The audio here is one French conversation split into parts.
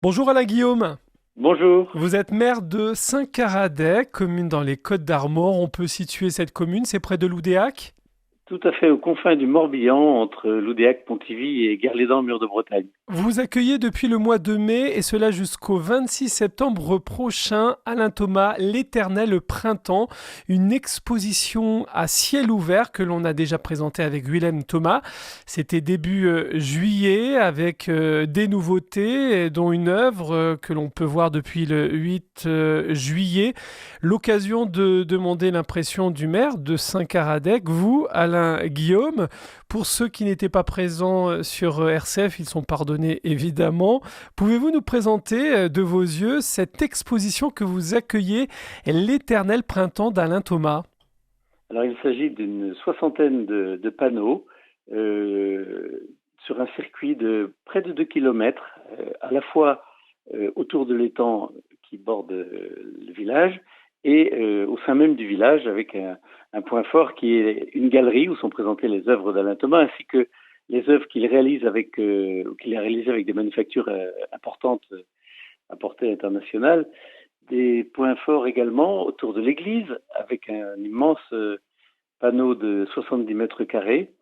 Bonjour Alain Guillaume, Bonjour. vous êtes maire de Saint-Caradec, commune dans les Côtes-d'Armor. On peut situer cette commune, c'est près de Loudéac. Tout à fait aux confins du Morbihan, entre Loudéac, Pontivy et Guerlédan, Mur de Bretagne. Vous accueillez depuis le mois de mai et cela jusqu'au 26 septembre prochain Alain Thomas, l'Éternel Printemps, une exposition à ciel ouvert que l'on a déjà présentée avec Willem Thomas. C'était début juillet avec des nouveautés, dont une œuvre que l'on peut voir depuis le 8 juillet. L'occasion de demander l'impression du maire de Saint-Caradec, vous, Alain Guillaume. Pour ceux qui n'étaient pas présents sur RCF, ils sont pardonnés évidemment. Pouvez-vous nous présenter de vos yeux cette exposition que vous accueillez, L'éternel printemps d'Alain Thomas? Alors, il s'agit d'une soixantaine de panneaux sur un circuit de près de 2 kilomètres, à la fois autour de l'étang qui borde le village et au sein même du village, avec un point fort qui est une galerie où sont présentées les œuvres d'Alain Thomas ainsi que les œuvres qu'il réalise qu'il a réalisées avec des manufactures importantes à portée internationale. Des points forts également autour de l'église, avec un immense panneau de 70 mètres carrés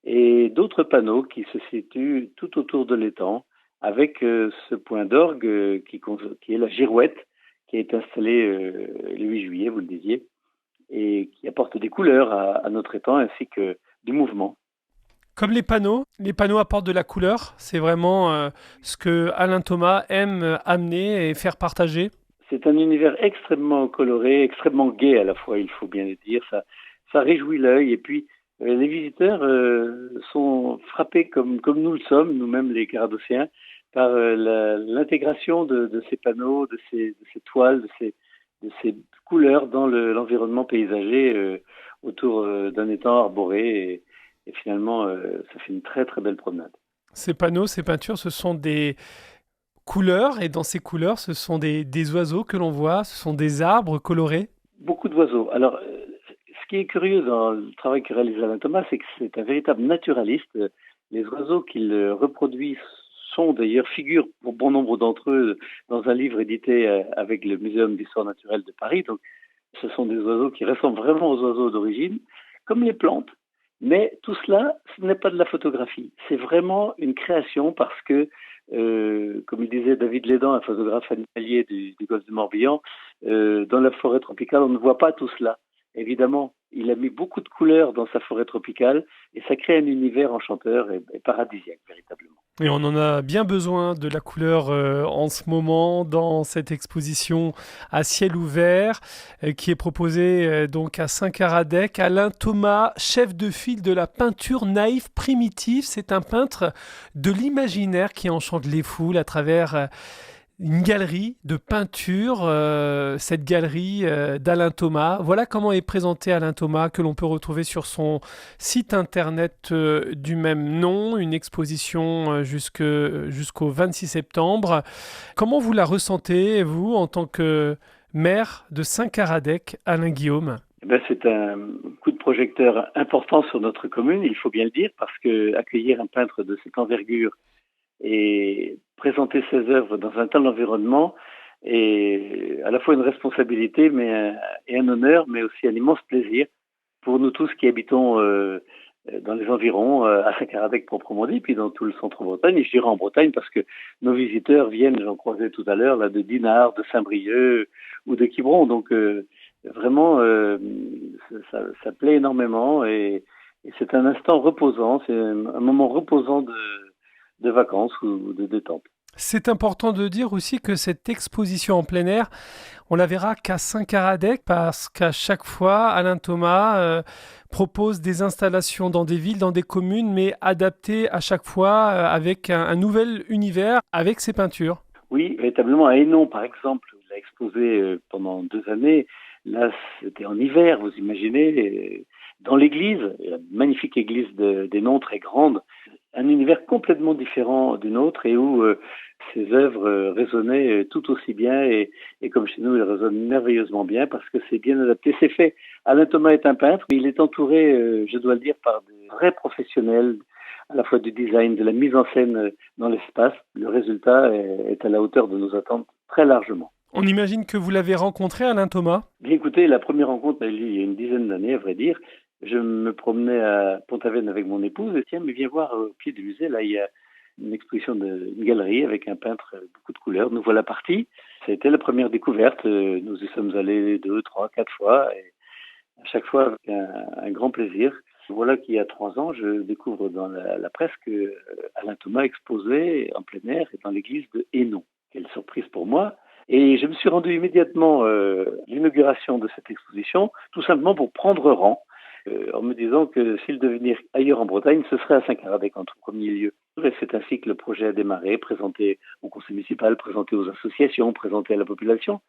et d'autres panneaux qui se situent tout autour de l'étang, avec ce point d'orgue qui est la girouette, qui est installée le 8 juillet, vous le disiez, et qui apporte des couleurs à notre étang ainsi que du mouvement. Comme les panneaux apportent de la couleur. C'est vraiment ce que Alain Thomas aime amener et faire partager. C'est un univers extrêmement coloré, extrêmement gai à la fois, il faut bien le dire. Ça réjouit l'œil. Et puis, les visiteurs sont frappés comme nous le sommes, nous-mêmes les Caradocéens, par l'intégration de ces panneaux, de ces toiles, de ces couleurs dans l'environnement paysager autour d'un étang arboré. Et finalement, ça fait une très très belle promenade. Ces panneaux, ces peintures, ce sont des couleurs et dans ces couleurs, ce sont des oiseaux que l'on voit, ce sont des arbres colorés. Beaucoup d'oiseaux. Alors, ce qui est curieux dans le travail que réalise Alain Thomas, c'est que c'est un véritable naturaliste. Les oiseaux qu'il reproduit sont d'ailleurs figurent pour bon nombre d'entre eux dans un livre édité avec le Muséum d'histoire naturelle de Paris. Donc, ce sont des oiseaux qui ressemblent vraiment aux oiseaux d'origine, comme les plantes. Mais tout cela, ce n'est pas de la photographie. C'est vraiment une création parce que, comme il disait David Lédan, un photographe animalier du golfe du Morbihan, dans la forêt tropicale, on ne voit pas tout cela. Évidemment, il a mis beaucoup de couleurs dans sa forêt tropicale et ça crée un univers enchanteur et paradisiaque, véritablement. Et on en a bien besoin de la couleur en ce moment dans cette exposition à ciel ouvert qui est proposée donc à Saint-Caradec. Alain Thomas, chef de file de la peinture naïve primitive, c'est un peintre de l'imaginaire qui enchante les foules à travers une galerie de peinture, cette galerie d'Alain Thomas. Voilà comment est présenté Alain Thomas, que l'on peut retrouver sur son site internet du même nom, une exposition jusqu'au 26 septembre. Comment vous la ressentez, vous, en tant que maire de Saint-Caradec, Alain Guillaume? Eh ben, c'est un coup de projecteur important sur notre commune, il faut bien le dire, parce que accueillir un peintre de cette envergure et présenter ses œuvres dans un tel environnement est à la fois une responsabilité et un honneur, mais aussi un immense plaisir pour nous tous qui habitons dans les environs, à Saint-Caradec proprement dit, puis dans tout le centre-Bretagne, et je dirais en Bretagne parce que nos visiteurs viennent, j'en croisais tout à l'heure, là, de Dinard, de Saint-Brieuc ou de Quiberon. Donc vraiment, ça plaît énormément et c'est un instant reposant, c'est un moment reposant de vacances ou de détente. C'est important de dire aussi que cette exposition en plein air, on la verra qu'à Saint-Caradec parce qu'à chaque fois, Alain Thomas propose des installations dans des villes, dans des communes, mais adaptées à chaque fois avec un nouvel univers, avec ses peintures. Oui, véritablement, à Hénon, par exemple, il a exposé pendant 2 années. Là, c'était en hiver, vous imaginez, dans l'église, la magnifique église d'Hénon, très grande, un univers complètement différent du nôtre et où ses œuvres résonnaient tout aussi bien et comme chez nous, elles résonnent merveilleusement bien parce que c'est bien adapté. C'est fait. Alain Thomas est un peintre, mais il est entouré, je dois le dire, par des vrais professionnels à la fois du design, de la mise en scène dans l'espace. Le résultat est à la hauteur de nos attentes très largement. On imagine que vous l'avez rencontré, Alain Thomas? Bien écoutez, la première rencontre a eu lieu il y a une dizaine d'années, à vrai dire. Je me promenais à Pont-Aven avec mon épouse et tiens, mais viens voir au pied du musée, là il y a une exposition une galerie avec un peintre, beaucoup de couleurs. Nous voilà partis. Ça a été la première découverte. Nous y sommes allés 2, 3, 4 fois et à chaque fois avec un grand plaisir. Voilà qu'il y a 3 ans, je découvre dans la presse que Alain Thomas exposait en plein air et dans l'église de Hénon. Quelle surprise pour moi. Et je me suis rendu immédiatement à l'inauguration de cette exposition, tout simplement pour prendre rang, en me disant que s'il devait venir ailleurs en Bretagne, ce serait à Saint-Caradec en tout premier lieu. Et c'est ainsi que le projet a démarré, présenté au conseil municipal, présenté aux associations, présenté à la population.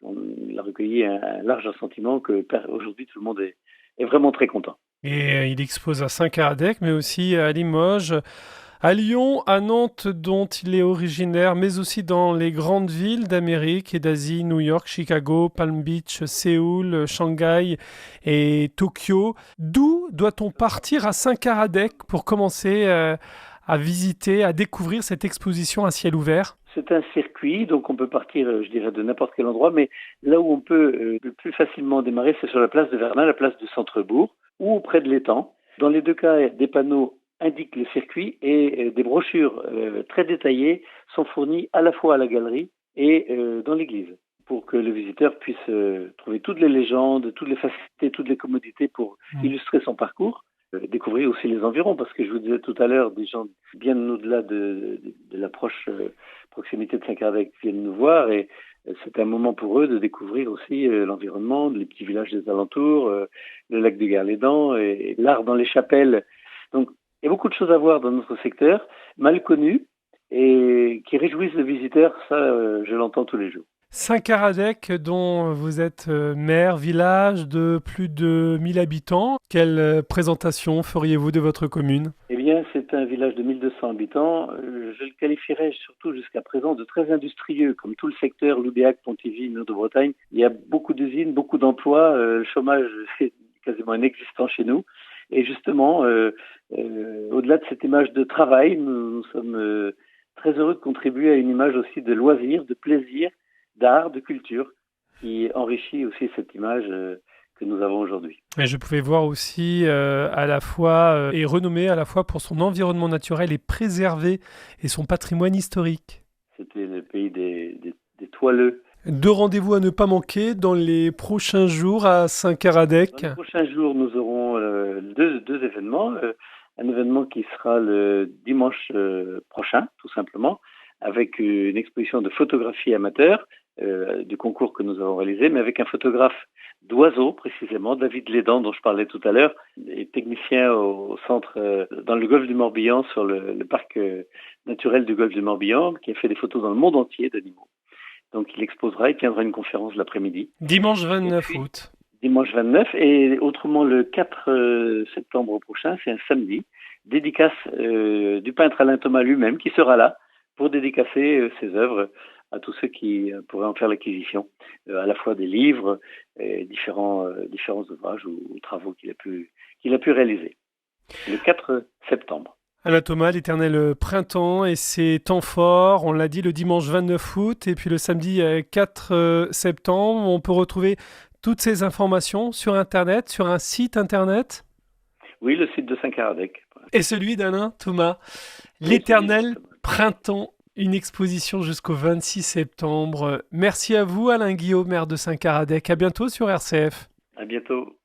On a recueilli un large assentiment que aujourd'hui tout le monde est vraiment très content. Et il expose à Saint-Caradec, mais aussi à Limoges, à Lyon, à Nantes, dont il est originaire, mais aussi dans les grandes villes d'Amérique et d'Asie, New York, Chicago, Palm Beach, Séoul, Shanghai et Tokyo. D'où doit-on partir à Saint-Caradec pour commencer à visiter, à découvrir cette exposition à ciel ouvert? C'est un circuit, donc on peut partir, je dirais, de n'importe quel endroit, mais là où on peut le plus facilement démarrer, c'est sur la place de Verdun, la place du centre-bourg, ou auprès de l'étang. Dans les deux cas, des panneaux indiquent le circuit et des brochures très détaillées sont fournies à la fois à la galerie et dans l'église, pour que le visiteur puisse trouver toutes les légendes, toutes les facilités, toutes les commodités pour illustrer son parcours. Découvrir aussi les environs, parce que je vous disais tout à l'heure, des gens bien au-delà de l'approche proximité de Saint-Caradec viennent nous voir et c'est un moment pour eux de découvrir aussi l'environnement, les petits villages des alentours, le lac de Guerlédan et l'art dans les chapelles. Donc il y a beaucoup de choses à voir dans notre secteur, mal connues et qui réjouissent le visiteur, ça je l'entends tous les jours. Saint-Caradec, dont vous êtes maire, village de plus de 1000 habitants. Quelle présentation feriez-vous de votre commune? Eh bien, c'est un village de 1200 habitants. Je le qualifierais surtout jusqu'à présent de très industrieux, comme tout le secteur Loudéac, Pontivy, Nord-de-Bretagne. Il y a beaucoup d'usines, beaucoup d'emplois. Le chômage est quasiment inexistant chez nous. Et justement, au-delà de cette image de travail, nous sommes très heureux de contribuer à une image aussi de loisir, de plaisir, d'art, de culture, qui enrichit aussi cette image que nous avons aujourd'hui. Et je pouvais voir aussi à la fois et renommé à la fois pour son environnement naturel et préservé et son patrimoine historique. C'était le pays des toileux. 2 rendez-vous à ne pas manquer dans les prochains jours à Saint-Caradec. Dans les prochains jours, nous aurons deux événements. Un événement qui sera le dimanche prochain, tout simplement, avec une exposition de photographie amateur du concours que nous avons réalisé, mais avec un photographe d'oiseaux, précisément, David Lédan, dont je parlais tout à l'heure, est technicien au centre, dans le golfe du Morbihan, sur le parc naturel du golfe du Morbihan, qui a fait des photos dans le monde entier d'animaux. Donc il exposera, il tiendra une conférence l'après-midi. Dimanche 29 août. Dimanche 29, et autrement le 4 septembre prochain, c'est un samedi, dédicace du peintre Alain Thomas lui-même, qui sera là pour dédicacer ses œuvres à tous ceux qui pourraient en faire l'acquisition, à la fois des livres, et différents ouvrages ou travaux qu'il a pu réaliser. Le 4 septembre. Alain Thomas, l'éternel printemps et ses temps forts, on l'a dit le dimanche 29 août et puis le samedi 4 septembre. On peut retrouver toutes ces informations sur Internet, sur un site Internet? Oui, le site de Saint-Caradec. Et celui d'Alain Thomas, l'éternel printemps, une exposition jusqu'au 26 septembre. Merci à vous Alain Guillaume, maire de Saint-Caradec. À bientôt sur RCF. À bientôt.